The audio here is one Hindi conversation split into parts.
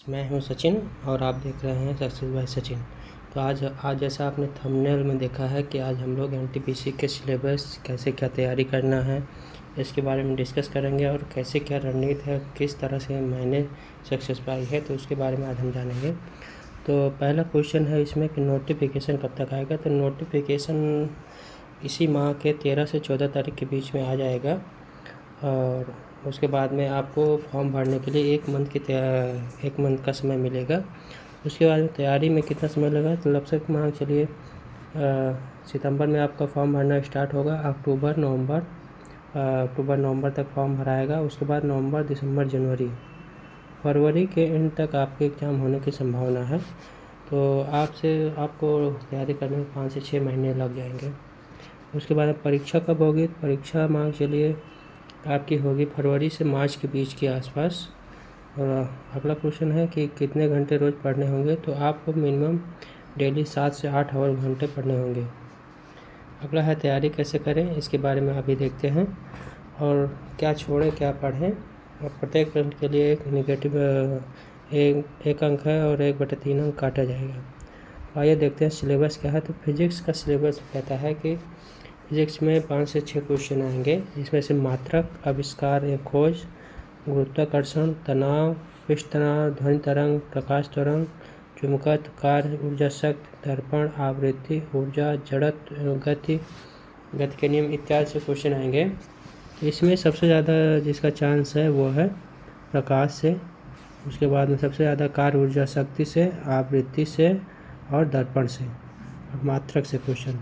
मैं हूं सचिन और आप देख रहे हैं सक्सेस बाय सचिन। तो आज जैसा आपने थंबनेल में देखा है कि आज हम लोग एनटीपीसी के सिलेबस कैसे क्या तैयारी करना है इसके बारे में डिस्कस करेंगे और कैसे क्या रणनीति है, किस तरह से मैंने सक्सेस पाई है, तो उसके बारे में आज हम जानेंगे। तो पहला क्वेश्चन है इसमें कि नोटिफिकेशन कब तक आएगा। तो नोटिफिकेशन इसी माह के 13 से 14 तारीख के बीच में आ जाएगा और उसके बाद में आपको फॉर्म भरने के लिए एक मंथ का समय मिलेगा। उसके बाद में तैयारी में कितना समय लगा, तो लगभग मान चलिए सितंबर में आपका फॉर्म भरना स्टार्ट होगा। अक्टूबर नवंबर तक फॉर्म भराएगा। उसके बाद नवंबर, दिसंबर, जनवरी, फरवरी के एंड तक आपके एग्ज़ाम होने की संभावना है। तो आपको तैयारी करने में 5 से 6 महीने लग जाएंगे। उसके बाद परीक्षा कब होगी, तो परीक्षा मान चलिए आपकी होगी फरवरी से मार्च के बीच के आसपास। और अगला क्वेश्चन है कि कितने घंटे रोज़ पढ़ने होंगे। तो आपको मिनिमम डेली 7 से 8 घंटे पढ़ने होंगे। अगला है तैयारी कैसे करें, इसके बारे में अभी देखते हैं। और क्या छोड़ें क्या पढ़ें, और प्रत्येक प्रश्न के लिए एक नेगेटिव एक अंक है और 1/3 अंक काटा जाएगा। आइए देखते हैं सिलेबस क्या है। तो फिजिक्स का सिलेबस कहता है कि फिजिक्स में 5 से 6 क्वेश्चन आएंगे। इसमें से मात्रक, आविष्कार या खोज, गुरुत्वाकर्षण, तनाव, पृष्ठ तनाव, ध्वनि तरंग, प्रकाश तरंग, चुंबकत्व, कार्य, ऊर्जा शक्ति, दर्पण, आवृत्ति, ऊर्जा, जड़त्व, गति के नियम इत्यादि से क्वेश्चन आएंगे। इसमें सबसे ज़्यादा जिसका चांस है वो है प्रकाश से। उसके बाद में सबसे ज़्यादा कार्य, ऊर्जा शक्ति से, आवृत्ति से और दर्पण से और मात्रक से क्वेश्चन।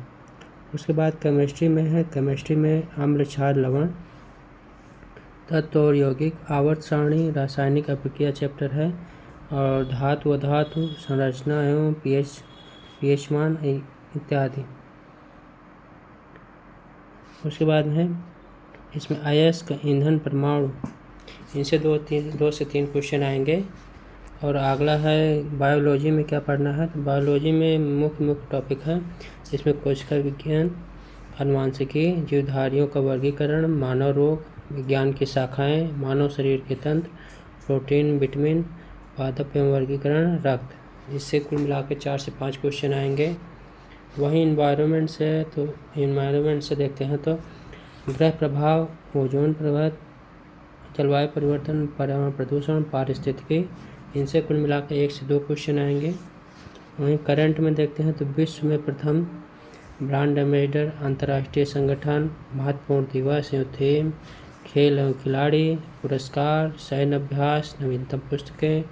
उसके बाद केमिस्ट्री में है, केमिस्ट्री में अम्ल, क्षार, लवण, तत्व और यौगिक, आवर्त सारणी, रासायनिक अभिक्रिया चैप्टर है और धातु अधातु, संरचना एवं पीएच मान इत्यादि। उसके बाद है इसमें अयस्क, ईंधन, परमाणु, इनसे 2 से 3 क्वेश्चन आएंगे। और अगला है बायोलॉजी में क्या पढ़ना है। तो बायोलॉजी में मुख्य टॉपिक है इसमें कोशिका विज्ञान, अनुवांशिकी, जीवधारियों का वर्गीकरण, मानव रोग, विज्ञान की शाखाएं, मानव शरीर के तंत्र, प्रोटीन, विटामिन, पादप एवं वर्गीकरण, रक्त। इससे कुल मिला के 4 से 5 क्वेश्चन आएंगे। वहीं इन्वायरमेंट से देखते हैं तो ग्रह प्रभाव, ओजोन परत, जलवायु परिवर्तन, पर्यावरण प्रदूषण, पारिस्थितिकी, इनसे कुल मिला के 1 से 2 क्वेश्चन आएंगे। वहीं करंट में देखते हैं तो विश्व में प्रथम ब्रांड एम्बेसडर, अंतर्राष्ट्रीय संगठन, महत्वपूर्ण दिवस एवं थीम, खेल एवं खिलाड़ी, पुरस्कार, सैन्य अभ्यास, नवीनतम पुस्तकें,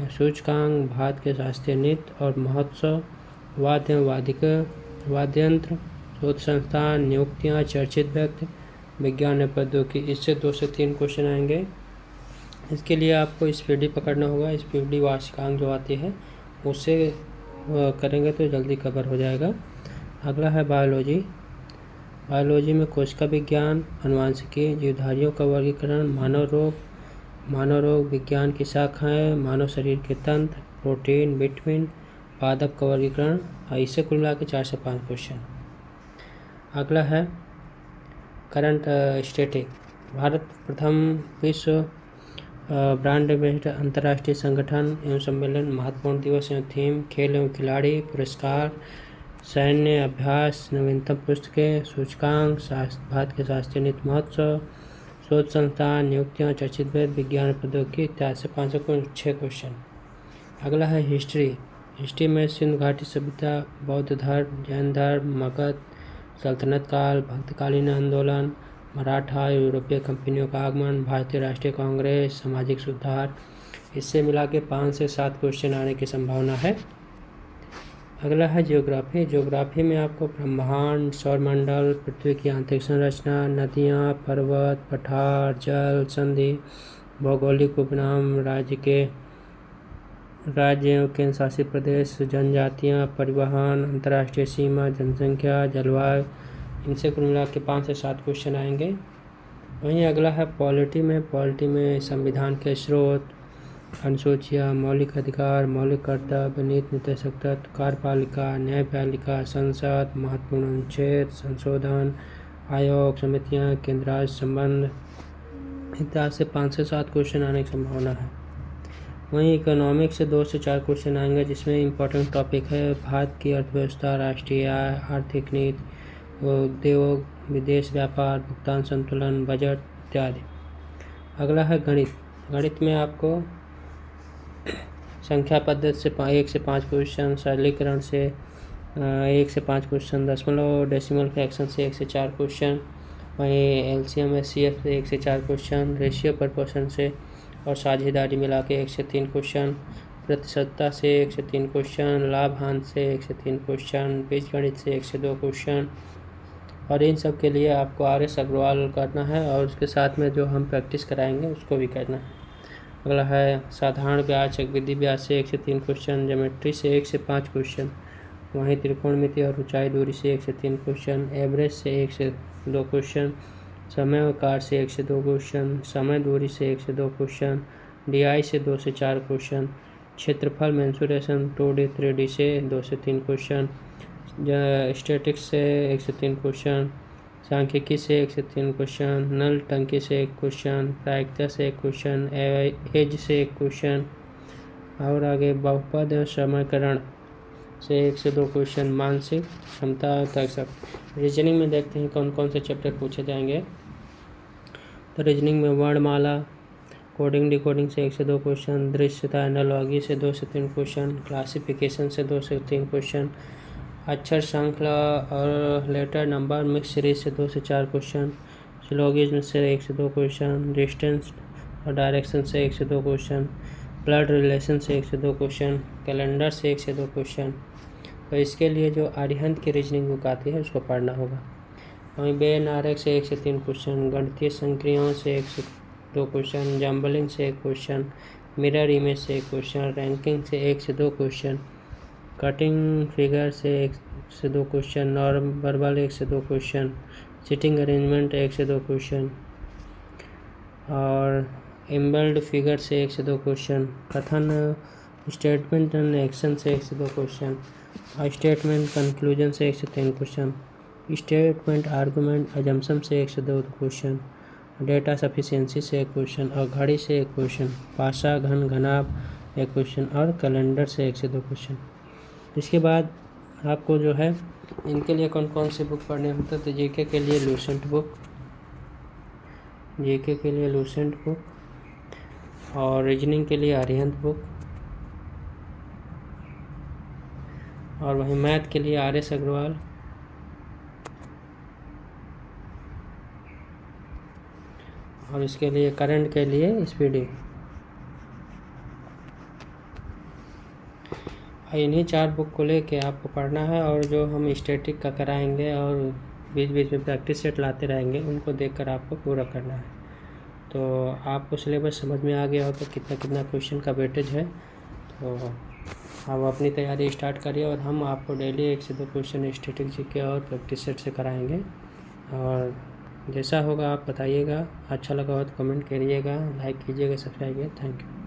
सूचकांक, भारत के शास्त्रीय नृत्य और महोत्सव, वाद्य एवं वाद्ययंत्र, शोध संस्थान, नियुक्तियाँ, चर्चित व्यक्ति, विज्ञान एवं प्रौद्योगिकी, इससे 2 से 3 क्वेश्चन आएंगे। इसके लिए आपको स्पीडी पकड़ना होगा। स्पीडी वार्षिकांक जो आती है उससे करेंगे तो जल्दी कवर हो जाएगा। अगला है बायोलॉजी में कोशिका विज्ञान, अनुवांशिकी, जीवधारियों का वर्गीकरण, मानव रोग, विज्ञान की शाखाएं, मानव शरीर के तंत्र, प्रोटीन, विटामिन, पादप का वर्गीकरण, इससे कुल मिला के 4 से 5 क्वेश्चन। अगला है करंट स्टैटिक, भारत प्रथम विश्व ब्रांड एम्बेसडर, अंतर्राष्ट्रीय संगठन एवं सम्मेलन, महत्वपूर्ण दिवस एवं थीम, खेल एवं खिलाड़ी, पुरस्कार, सैन्य अभ्यास, नवीनतम पुस्तकें, सूचकांक, भारत के शास्त्रीय नृत्य महोत्सव, शोध संस्थान, नियुक्तियाँ, चर्चित वेद, विज्ञान प्रौद्योगिकी इत्यादि से 5 से 6 क्वेश्चन। अगला है हिस्ट्री में सिंधु घाटी सभ्यता, बौद्ध धर्म, जैन धर्म, मगध सल्तनत काल, भक्तकालीन आंदोलन, मराठा, यूरोपीय कंपनियों का आगमन, भारतीय राष्ट्रीय कांग्रेस, सामाजिक सुधार, इससे मिला के 5 से 7 क्वेश्चन आने की संभावना है। अगला है ज्योग्राफी में आपको ब्रह्मांड, सौरमंडल, पृथ्वी की आंतरिक संरचना, नदियाँ, पर्वत, पठार, जल संधि, भौगोलिक उपनाम, राज्य एवं केंद्र शासित प्रदेश, जनजातियाँ, परिवहन, अंतर्राष्ट्रीय सीमा, जनसंख्या, जलवायु, इनसे कुल मिला के 5 से 7 क्वेश्चन आएंगे। वहीं अगला है पॉलिटी में संविधान के स्रोत, अनुसूचियाँ, मौलिक अधिकार, मौलिक कर्तव्य, नीति निर्देशक तत्व, कार्यपालिका, न्यायपालिका, संसद, महत्वपूर्ण अनुच्छेद, संशोधन, आयोग, समितियाँ, केंद्र राज्य संबंध इत्यादि से 5 से 7 क्वेश्चन आने की संभावना है। वहीं इकोनॉमिक्स से 2 से 4 क्वेश्चन आएंगे, जिसमें इम्पोर्टेंट टॉपिक है भारत की अर्थव्यवस्था, राष्ट्रीय आय, आर्थिक नीति, उद्योग, विदेश व्यापार, भुगतान संतुलन, बजट इत्यादि। अगला है गणित। गणित में आपको संख्या पद्धति से 1 से 5 क्वेश्चन, सरलीकरण से 1 से 5 क्वेश्चन, दशमलव डेसिमल फ्रैक्शन से 1 से 4 क्वेश्चन, वहीं एलसीएम एचसीएफ से 1 से 4 क्वेश्चन, रेशियो प्रपोर्शन से और साझेदारी मिला के 1 से 3 क्वेश्चन, प्रतिशतता से 1 से 3 क्वेश्चन, लाभ हानि से 1 से 3 क्वेश्चन, बीजगणित से 1 से 2 क्वेश्चन। और इन सब के लिए आपको RS अग्रवाल करना है और उसके साथ में जो हम प्रैक्टिस कराएंगे उसको भी करना है। अगला है साधारण ब्याज, चक्रवृद्धि ब्याज से 1 से 3 क्वेश्चन, ज्योमेट्री से 1 से 5 क्वेश्चन, वहीं त्रिकोणमिति और ऊंचाई दूरी से 1 से 3 क्वेश्चन, एवरेज से 1 से 2 क्वेश्चन, समय और कार से 1 से 2 क्वेश्चन, समय दूरी से 1 से 2 क्वेश्चन, DI से 2 से 4 क्वेश्चन, क्षेत्रफल मेंसुरेशन 2D 3D से 2 से 3 क्वेश्चन, स्टैटिक्स से 1 से 3 क्वेश्चन, सांख्यिकी से 1 से 3 क्वेश्चन, नल टंकी से 1 क्वेश्चन, प्रायिकता से 1 क्वेश्चन, एज से 1 क्वेश्चन, और आगे बहुपद एवं समीकरण से 1 से 2 क्वेश्चन, मानसिक क्षमता तक सब। रीजनिंग में देखते हैं कौन कौन से चैप्टर पूछे जाएंगे। तो रीजनिंग में वर्णमाला, कोडिंग डिकोडिंग से 1 से 2 क्वेश्चन, दृश्यता एनालॉजी से 2 से 3 क्वेश्चन, क्लासिफिकेशन से 2 से 3 क्वेश्चन, अक्षर श्रृंखला और लेटर नंबर मिक्स सीरीज से 2 से 4 क्वेश्चन, सिलोगिज्म से 1 से 2 क्वेश्चन, डिस्टेंस और डायरेक्शन से 1 से 2 क्वेश्चन, ब्लड रिलेशन से 1 से 2 क्वेश्चन, कैलेंडर से 1 से 2 क्वेश्चन। तो इसके लिए जो अरिहंत की रीजनिंग बुक आती है उसको पढ़ना होगा। वहीं बेनारक से 1 से 3 क्वेश्चन, गणितीय संक्रियाओं से 1 से 2 क्वेश्चन, जम्बलिंग से 1 क्वेश्चन, मिरर इमेज से 1 क्वेश्चन, रैंकिंग से 1 से 2 क्वेश्चन, कटिंग फिगर से 1 से 2 क्वेश्चन, नॉर्म वर्बल 1 से 2 क्वेश्चन, सिटिंग अरेंजमेंट 1 से 2 क्वेश्चन, और एम्बल्ड फिगर से 1 से 2 क्वेश्चन, कथन स्टेटमेंट एंड एक्शन से 1 से 2 क्वेश्चन, स्टेटमेंट कंक्लूजन से 1 से 3 क्वेश्चन, स्टेटमेंट आर्गूमेंट अजम्पशन से 1 से 2 क्वेश्चन, डेटा सफिशिएंसी से 1 क्वेश्चन और घड़ी से 1 क्वेश्चन, पासा घन घनाभ 1 क्वेश्चन और कैलेंडर से 1 से 2 क्वेश्चन। इसके बाद आपको जो है इनके लिए कौन कौन सी बुक पढ़ने होता है, तो जीके के लिए लूसेंट बुक, जीके के लिए लूसेंट बुक, और रीजनिंग के लिए अरिहंत बुक, और वहीं मैथ के लिए RS अग्रवाल, और इसके लिए करंट के लिए स्पीडी। इन्हीं 4 बुक को लेके आपको पढ़ना है, और जो हम स्टैटिक का कराएंगे और बीच बीच में प्रैक्टिस सेट लाते रहेंगे उनको देखकर आपको पूरा करना है। तो आपको सिलेबस समझ में आ गया होगा कितना कितना क्वेश्चन का वेटेज है। तो आप अपनी तैयारी स्टार्ट करिए और हम आपको डेली 1 से 2 क्वेश्चन स्टैटिक जीके और प्रैक्टिस सेट से कराएंगे। और जैसा होगा आप बताइएगा, अच्छा लगा हो तो कमेंट करिएगा, लाइक कीजिएगा, सब्सक्राइब कीजिए। Thank you.